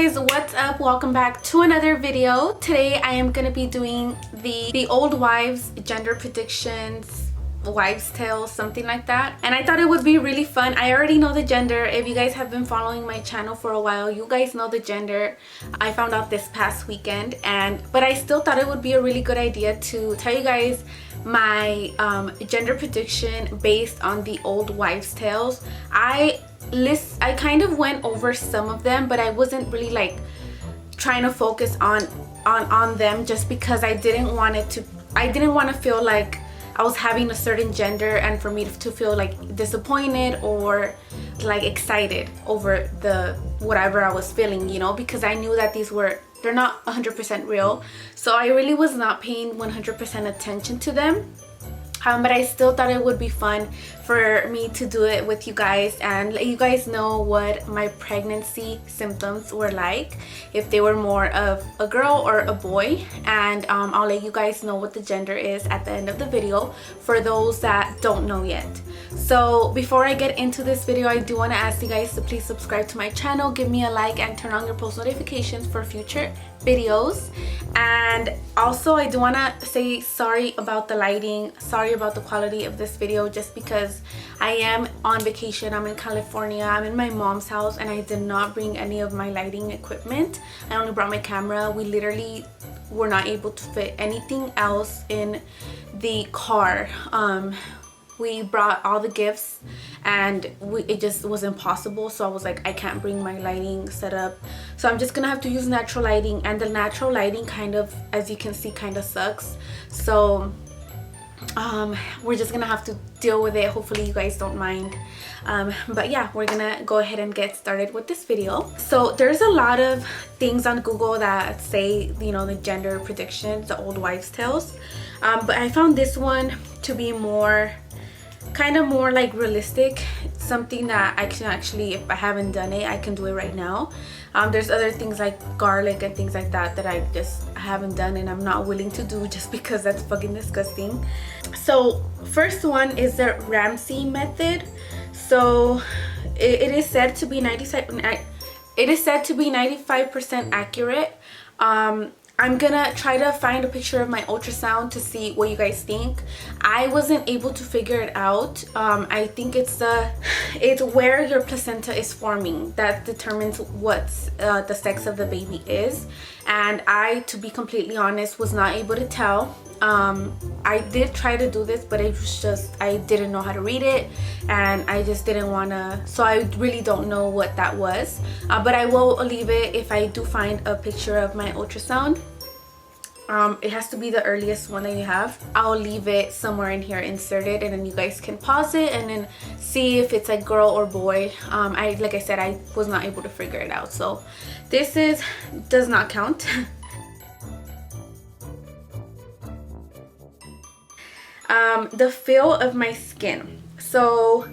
guys, what's up? Welcome back to another video. Today I am gonna be doing the old wives gender predictions, wives tales, something like that. And I thought it would be really fun. I already know the gender. If you guys have been following my channel for a while, you guys know the gender. I found out this past weekend, but I still thought it would be a really good idea to tell you guys my gender prediction based on the old wives tales. I kind of went over some of them, but I wasn't really like trying to focus on them, just because I didn't want to feel like I was having a certain gender and for me to feel like disappointed or like excited over the whatever I was feeling, you know, because I knew that they're not 100% real, so I really was not paying 100% attention to them. But I still thought it would be fun for me to do it with you guys and let you guys know what my pregnancy symptoms were like, if they were more of a girl or a boy. And I'll let you guys know what the gender is at the end of the video for those that don't know yet. So before I get into this video, I do want to ask you guys to please subscribe to my channel, give me a like, and turn on your post notifications for future videos. And also I do want to say sorry about the lighting, sorry about the quality of this video, just because I am on vacation. I'm in California, I'm in my mom's house, and I did not bring any of my lighting equipment. I only brought my camera. We literally were not able to fit anything else in the car. We brought all the gifts and it just was impossible, so I was like, I can't bring my lighting setup, so I'm just gonna have to use natural lighting. And the natural lighting kind of, as you can see, kind of sucks, so we're just gonna have to deal with it. Hopefully you guys don't mind. But yeah, we're gonna go ahead and get started with this video. So there's a lot of things on Google that say, you know, the gender predictions, the old wives tales, but I found this one to be kind of more like realistic, something that I can actually, if I haven't done it, I can do it right now. There's other things like garlic and things like that I haven't done and I'm not willing to do just because that's fucking disgusting. So first one is the Ramsay method. So it is said to be 95% accurate. I'm gonna try to find a picture of my ultrasound to see what you guys think. I wasn't able to figure it out. I think it's where your placenta is forming that determines what the sex of the baby is. And I, to be completely honest, was not able to tell. I did try to do this, but it was just, I didn't know how to read it and I just didn't want to, so I really don't know what that was. But I will leave it, if I do find a picture of my ultrasound. It has to be the earliest one that you have. I'll leave it somewhere in here inserted, and then you guys can pause it and then see if it's a girl or boy. Like I said, I was not able to figure it out, so this does not count. The feel of my skin. So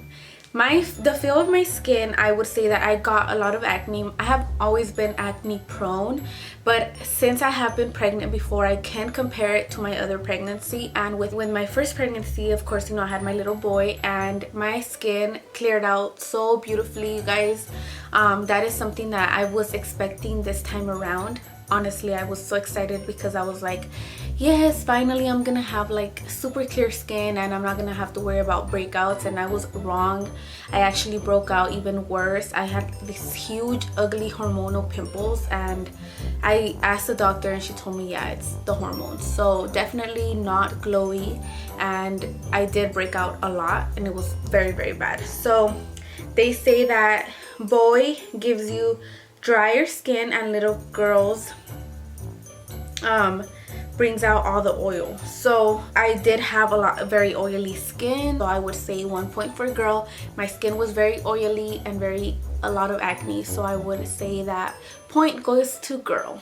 the feel of my skin, I would say that I got a lot of acne. I have always been acne prone, but since I have been pregnant before, I can compare it to my other pregnancy. And with my first pregnancy, of course, you know, I had my little boy and my skin cleared out so beautifully, you guys. That is something that I was expecting this time around. Honestly, I was so excited because I was like, yes, finally I'm gonna have like super clear skin and I'm not gonna have to worry about breakouts. And I was wrong. I actually broke out even worse. I had these huge ugly hormonal pimples, and I asked the doctor and she told me, yeah, it's the hormones, so definitely not glowy. And I did break out a lot and it was very, very bad. So they say that boy gives you drier skin and little girls brings out all the oil. So I did have very oily skin, so I would say 1 point for girl. My skin was very oily and a lot of acne, so I would say that point goes to girl.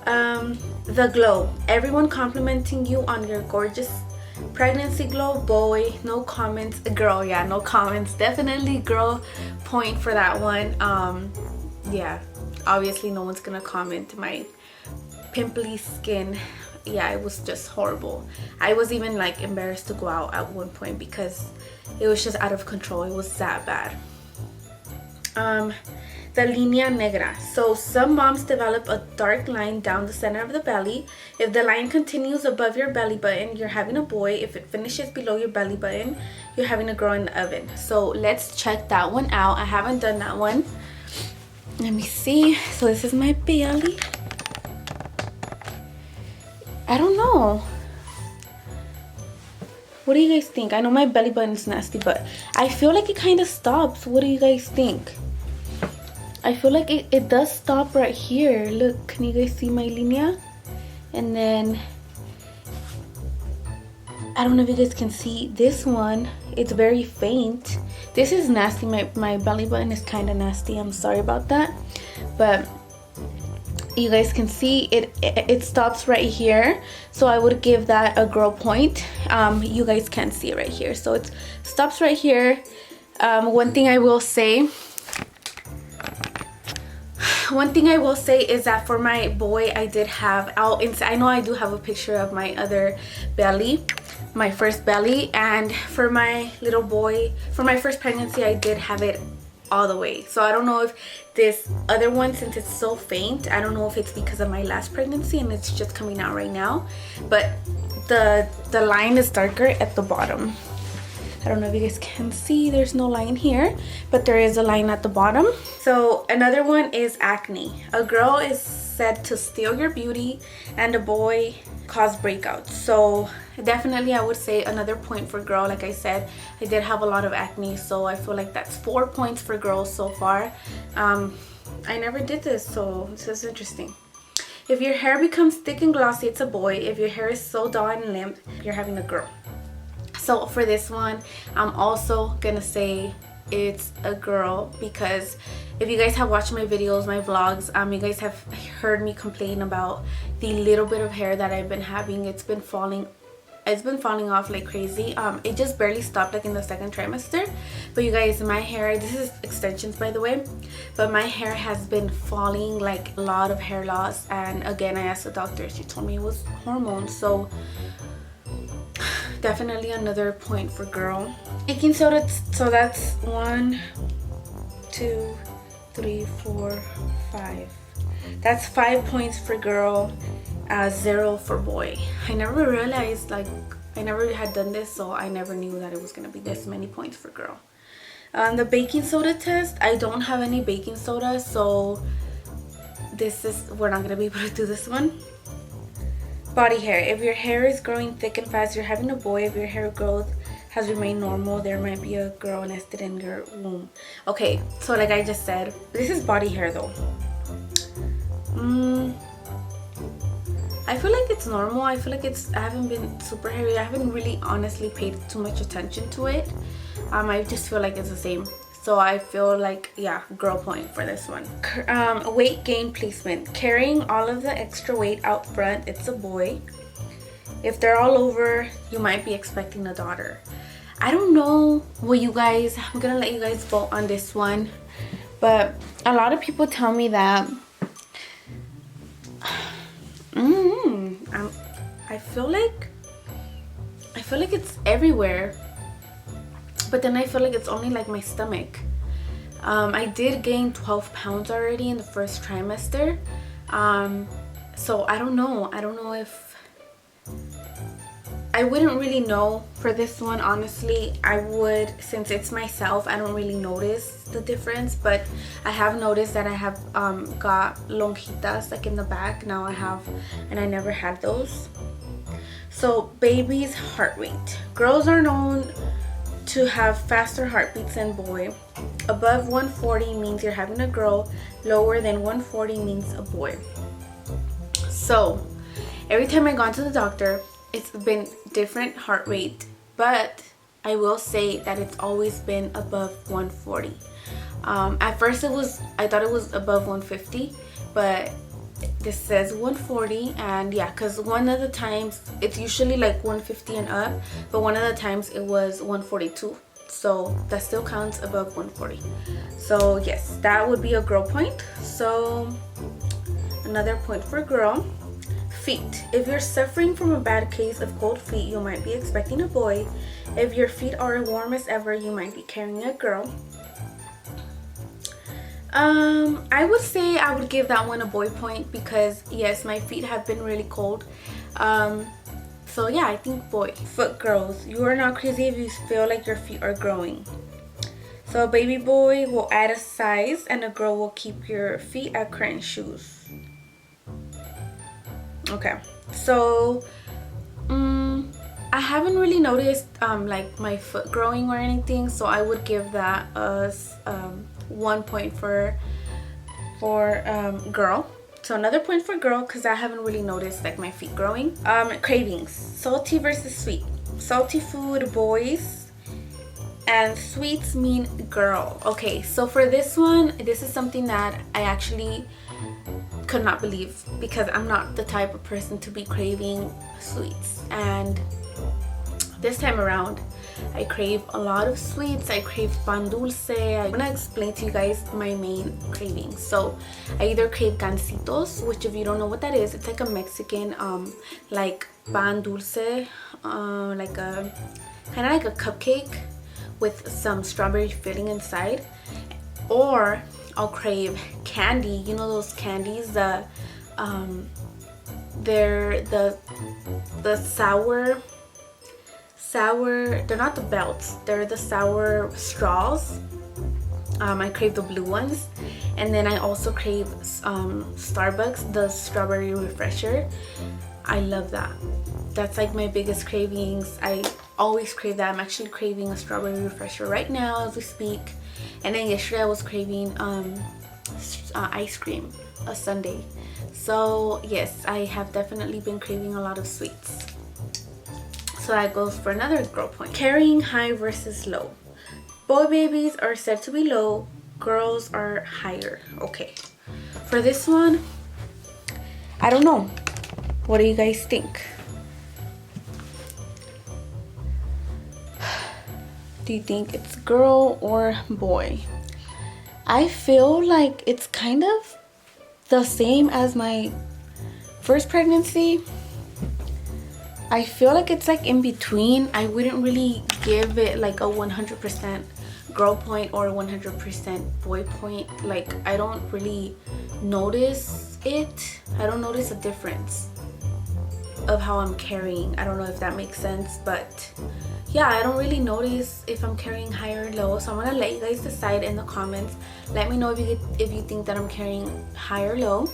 The glow, everyone complimenting you on your gorgeous pregnancy glow. Boy, no comments. Girl, yeah, no comments. Definitely girl point for that one. Yeah, obviously no one's gonna comment my pimply skin. Yeah, it was just horrible. I was even like embarrassed to go out at one point because it was just out of control. It was that bad. the línea negra. So some moms develop a dark line down the center of the belly. If the line continues above your belly button, you're having a boy. If it finishes below your belly button, you're having a girl in the oven. So let's check that one out. I haven't done that one. Let me see. So this is my belly. I don't know. What do you guys think? I know my belly button is nasty, but I feel like it kind of stops. What do you guys think? I feel like it does stop right here. Look, can you guys see my linea? And then, I don't know if you guys can see this one. It's very faint. This is nasty. My belly button is kind of nasty. I'm sorry about that. But you guys can see it stops right here, so I would give that a girl point. You guys can't see it right here, so it stops right here. One thing I will say is that for my boy, I did have I know I do have a picture of my other belly, my first belly, and for my little boy, for my first pregnancy, I did have it all the way. So I don't know if this other one, since it's so faint, I don't know if it's because of my last pregnancy and it's just coming out right now, but the line is darker at the bottom. I don't know if you guys can see, there's no line here, but there is a line at the bottom. So another one is acne. A girl is said to steal your beauty and a boy cause breakouts. So definitely I would say another point for girl. Like I said, I did have a lot of acne, so I feel like that's 4 points for girls so far. I never did this, so this is interesting. If your hair becomes thick and glossy, it's a boy. If your hair is so dull and limp, you're having a girl. So for this one, I'm also gonna say it's a girl, because if you guys have watched my videos, my vlogs, you guys have heard me complain about the little bit of hair that I've been having. It's been falling off like crazy. It just barely stopped like in the second trimester, but you guys, my hair, this is extensions by the way, but my hair has been falling, like a lot of hair loss. And again, I asked the doctor, she told me it was hormones. So definitely another point for girl. Baking soda, so that's 1, 2, 3, 4, 5. That's 5 points for girl, 0 for boy. I never realized, like, I never had done this, so I never knew that it was gonna be this many points for girl. The baking soda test, I don't have any baking soda, so we're not gonna be able to do this one. Body hair. If your hair is growing thick and fast, you're having a boy. If your hair growth has remained normal, there might be a girl nested in your womb. Okay, so like I just said, this is body hair though. I feel like it's normal. I feel like I haven't been super hairy. I haven't really honestly paid too much attention to it. I just feel like it's the same. So I feel like, yeah, girl point for this one. Weight gain placement. Carrying all of the extra weight out front, it's a boy. If they're all over, you might be expecting a daughter. I don't know what you guys, I'm gonna let you guys vote on this one. But a lot of people tell me that I feel like it's everywhere. But then I feel like it's only like my stomach. I did gain 12 pounds already in the first trimester. So I don't know. I don't know if... I wouldn't really know for this one, honestly. I would, since it's myself, I don't really notice the difference. But I have noticed that I have got lonjitas like in the back. Now I have, and I never had those. So baby's heart rate. Girls are known to have faster heartbeats than boy. Above 140 means you're having a girl. Lower than 140 means a boy. So every time I gone to the doctor, it's been different heart rate, but I will say that it's always been above 140. At first I thought it was above 150, but this says 140. And yeah, because one of the times it's usually like 150 and up, but one of the times it was 142, so that still counts above 140. So yes, that would be a girl point. So another point for girl. Feet. If you're suffering from a bad case of cold feet, you might be expecting a boy. If your feet are warm as ever, you might be carrying a girl. I would say I would give that one a boy point because yes, my feet have been really cold. So yeah, I think boy. Foot grows. You are not crazy if you feel like your feet are growing. So a baby boy will add a size and a girl will keep your feet at current shoes. Okay, so I haven't really noticed like my foot growing or anything, so I would give that as 1 point for girl. So another point for girl because I haven't really noticed like my feet growing. Cravings, salty versus sweet. Salty food, boys, and sweets mean girl. Okay, so for this one, this is something that I actually could not believe because I'm not the type of person to be craving sweets, and this time around I crave a lot of sweets. I crave pan dulce. I'm gonna explain to you guys my main cravings. So I either crave gancitos, which if you don't know what that is, it's like a Mexican like pan dulce, like a kind of like a cupcake with some strawberry filling inside. Or I'll crave candy. You know those candies, they're the sour, they're not the belts, they're the sour straws. I crave the blue ones. And then I also crave Starbucks, the strawberry refresher. I love that. That's like my biggest cravings. I always crave that. I'm actually craving a strawberry refresher right now as we speak. And then yesterday I was craving ice cream, a sundae. So yes, I have definitely been craving a lot of sweets. So that goes for another girl point. Carrying high versus low. Boy babies are said to be low, girls are higher. Okay, for this one, I don't know. What do you guys think? Do you think it's girl or boy? I feel like it's kind of the same as my first pregnancy. I feel like it's like in between. I wouldn't really give it like a 100% girl point or 100% boy point. Like I don't really notice it. I don't notice a difference of how I'm carrying. I don't know if that makes sense, but yeah, I don't really notice if I'm carrying high or low. So I'm gonna let you guys decide in the comments. Let me know if you think that I'm carrying high or low.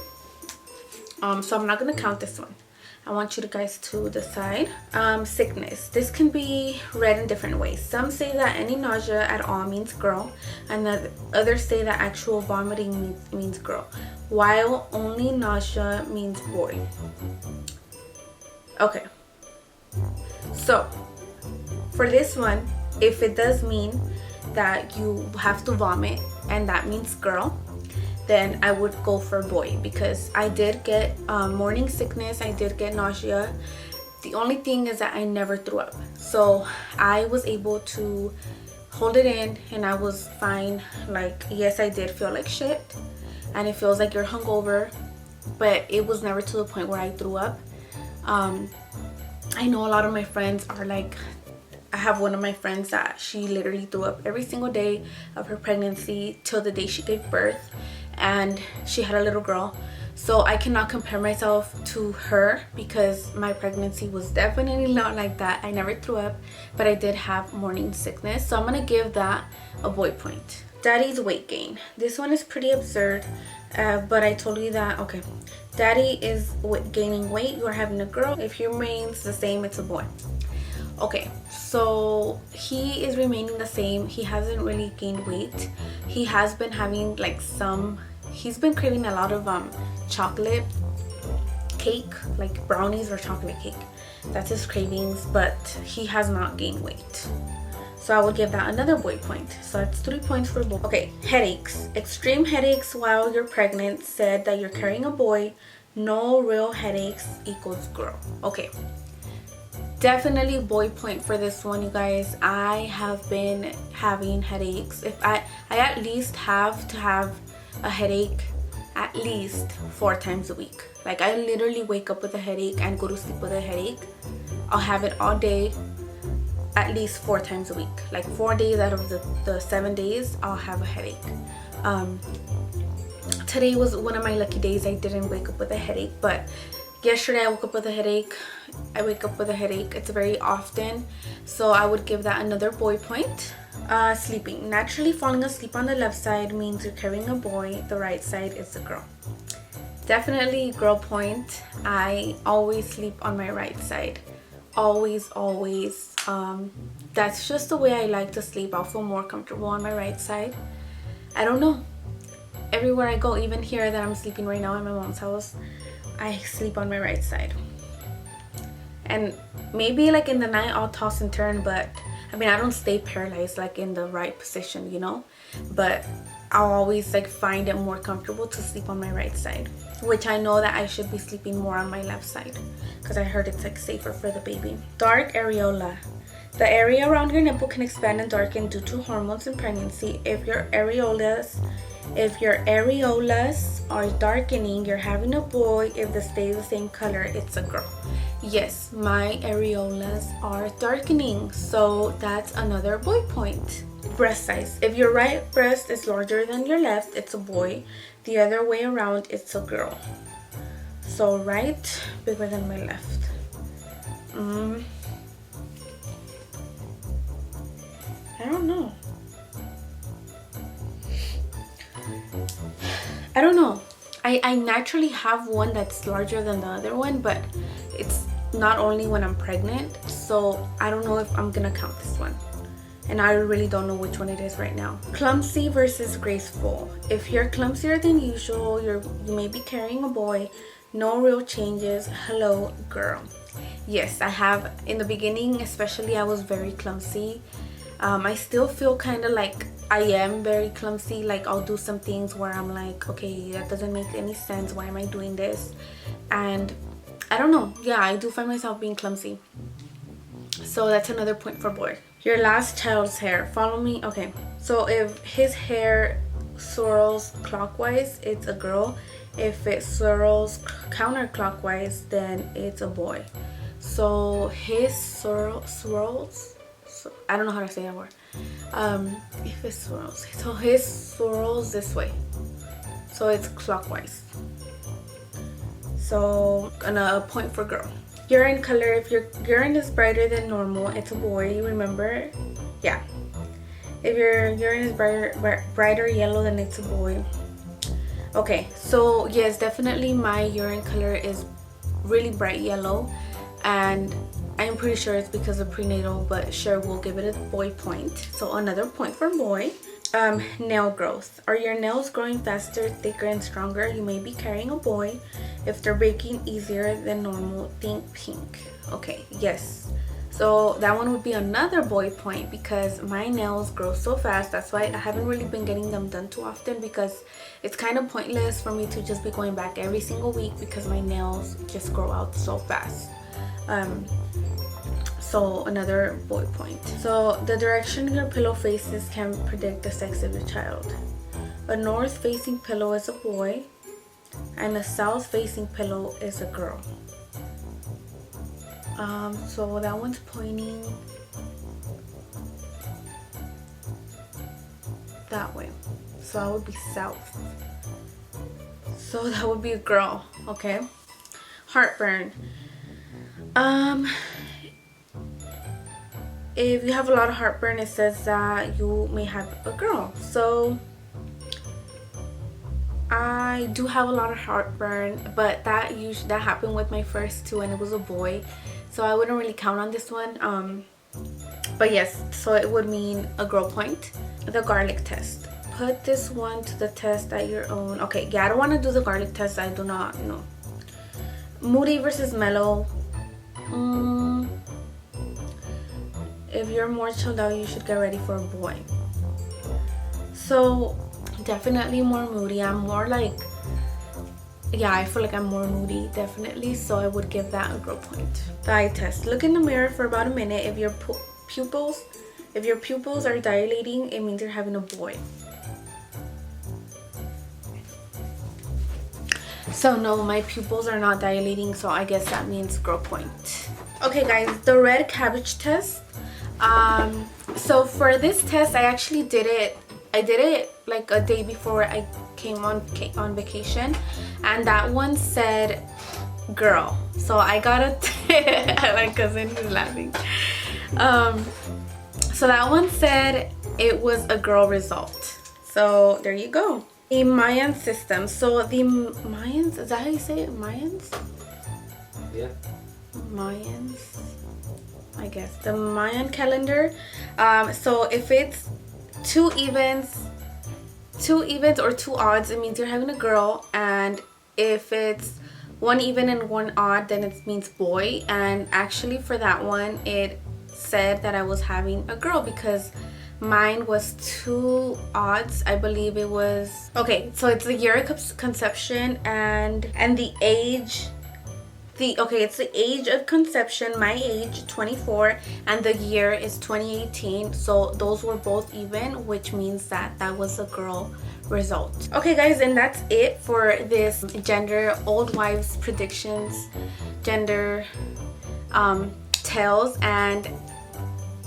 So I'm not gonna count this one. I want you guys to decide. Sickness. This can be read in different ways. Some say that any nausea at all means girl, and the others say that actual vomiting means girl, while only nausea means boy. Okay. So for this one, if it does mean that you have to vomit and that means girl, then I would go for boy because I did get morning sickness. I did get nausea. The only thing is that I never threw up. So I was able to hold it in and I was fine. Like, yes, I did feel like shit and it feels like you're hungover, but it was never to the point where I threw up. I know a lot of my friends are like, I have one of my friends that she literally threw up every single day of her pregnancy till the day she gave birth, and she had a little girl. So I cannot compare myself to her because my pregnancy was definitely not like that. I never threw up, but I did have morning sickness. So I'm gonna give that a boy point. Daddy's weight gain. This one is pretty absurd, but I told you that, okay. Daddy is gaining weight, you're having a girl. If he remains the same, it's a boy. Okay, so he is remaining the same. He hasn't really gained weight. He has been having like he's been craving a lot of chocolate cake, like brownies or chocolate cake. That's his cravings, but he has not gained weight. So I would give that another boy point. So that's 3 points for boy. Okay, headaches. Extreme headaches while you're pregnant said that you're carrying a boy. No real headaches equals girl. Okay. Definitely boy point for this one, you guys. I have been having headaches. If I at least have to have a headache at least 4 times a week. Like I literally wake up with a headache and go to sleep with a headache. I'll have it all day, at least 4 times a week. Like 4 days out of the 7 days I'll have a headache. today was one of my lucky days. I didn't wake up with a headache, but yesterday I woke up with a headache. I wake up with a headache. It's very often, so I would give that another boy point. Sleeping. Naturally falling asleep on the left side means you're carrying a boy. The right side is a girl. Definitely girl point. I always sleep on my right side. Always. That's just the way I like to sleep. I'll feel more comfortable on my right side. I don't know. Everywhere I go, even here that I'm sleeping right now in my mom's house, I sleep on my right side. And maybe like in the night I'll toss and turn, but I mean I don't stay paralyzed like in the right position, you know, but I'll always like find it more comfortable to sleep on my right side, which I know that I should be sleeping more on my left side because I heard it's like safer for the baby. Dark areola. The area around your nipple can expand and darken due to hormones in pregnancy. If your areolas are darkening, you're having a boy. If they stay the same color, it's a girl. Yes, my areolas are darkening, so that's another boy point. Breast size. If your right breast is larger than your left, it's a boy. The other way around, it's a girl. So right bigger than my left. I don't know. I naturally have one that's larger than the other one, but it's not only when I'm pregnant, so I don't know if I'm gonna count this one, and I really don't know which one it is right now. Clumsy versus graceful. If you're clumsier than usual, you may be carrying a boy. No real changes. Hello, girl. Yes, I have. In the beginning especially, I was very clumsy. I still feel kind of like I am very clumsy. Like I'll do some things where I'm like, okay, that doesn't make any sense. Why am I doing this? And I don't know. Yeah, I do find myself being clumsy. So that's another point for boy. Your last child's hair. Follow me. Okay. So if his hair swirls clockwise, it's a girl. If it swirls counterclockwise, then it's a boy. So his swirls. I don't know how to say that word. If it swirls, so his swirls this way, so it's clockwise. So a point for girl. Urine color. If your urine is brighter than normal, it's a boy. Remember, yeah. If your urine is brighter yellow, then it's a boy. Okay, so yes, definitely my urine color is really bright yellow, and I'm pretty sure it's because of prenatal, but sure, we'll give it a boy point. So another point for boy. Nail growth. Are your nails growing faster, thicker, and stronger? You may be carrying a boy. If they're breaking easier than normal, think pink. Okay, yes. So that one would be another boy point because my nails grow so fast. That's why I haven't really been getting them done too often, because it's kind of pointless for me to just be going back every single week because my nails just grow out so fast. So another boy point. So the direction your pillow faces can predict the sex of your child. A north facing pillow is a boy and a south facing pillow is a girl. So that one's pointing that way, so I would be south, so that would be a girl. Okay. Heartburn. If you have a lot of heartburn, it says that you may have a girl. So I do have a lot of heartburn, but that happened with my first two and it was a boy, so I wouldn't really count on this one. But yes, so it would mean a girl point. The garlic test. Put this one to the test at your own. Okay, yeah, I don't want to do the garlic test. I do not know. Moody versus mellow. If you're more chilled out, you should get ready for a boy. So definitely more moody. I'm more like, yeah, I feel like I'm more moody, definitely. So I would give that a girl point. The eye test. Look in the mirror for about a minute. If your pupils are dilating, it means you're having a boy. So no, my pupils are not dilating, so I guess that means girl point. Okay guys, the red cabbage test. So for this test, I actually did it like a day before I came on vacation, and that one said girl. So I got a my cousin is laughing. So that one said it was a girl result. So there you go. The Mayan system. So the Mayans, is that how you say it? Mayans? Yeah. Mayans, I guess. The Mayan calendar. So if it's two evens or two odds, it means you're having a girl. And if it's one even and one odd, then it means boy. And actually for that one, it said that I was having a girl because mine was two odds. I believe it was, okay, so it's the year of conception and the age. It's the age of conception, my age 24, and the year is 2018. So those were both even, which means that that was a girl result. Okay guys, and that's it for this gender old wives predictions, gender tales. And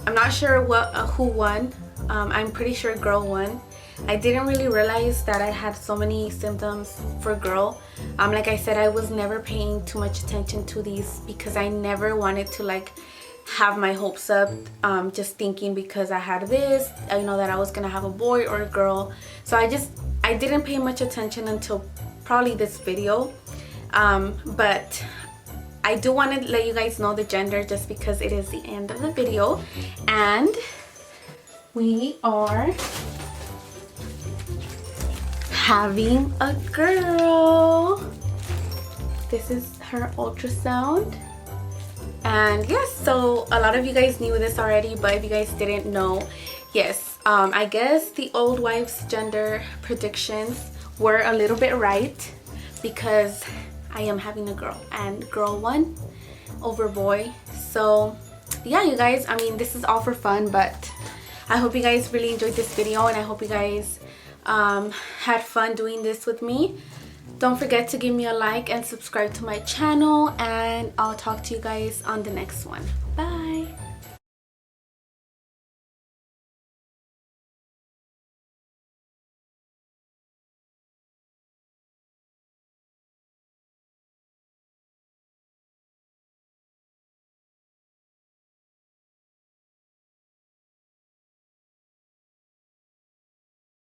I'm not sure who won. I'm pretty sure girl won. I didn't really realize that I had so many symptoms for girl. Like I said, I was never paying too much attention to these because I never wanted to like have my hopes up, just thinking because I had this, you know, that I was gonna have a boy or a girl. So I didn't pay much attention until probably this video. But I do want to let you guys know the gender just because it is the end of the video, and we are having a girl. This is her ultrasound. And yes, so a lot of you guys knew this already, but if you guys didn't know, yes, I guess the old wives gender predictions were a little bit right because I am having a girl and girl won over boy. So yeah, you guys, I mean, this is all for fun, but I hope you guys really enjoyed this video, and I hope you guys had fun doing this with me. Don't forget to give me a like and subscribe to my channel, and I'll talk to you guys on the next one.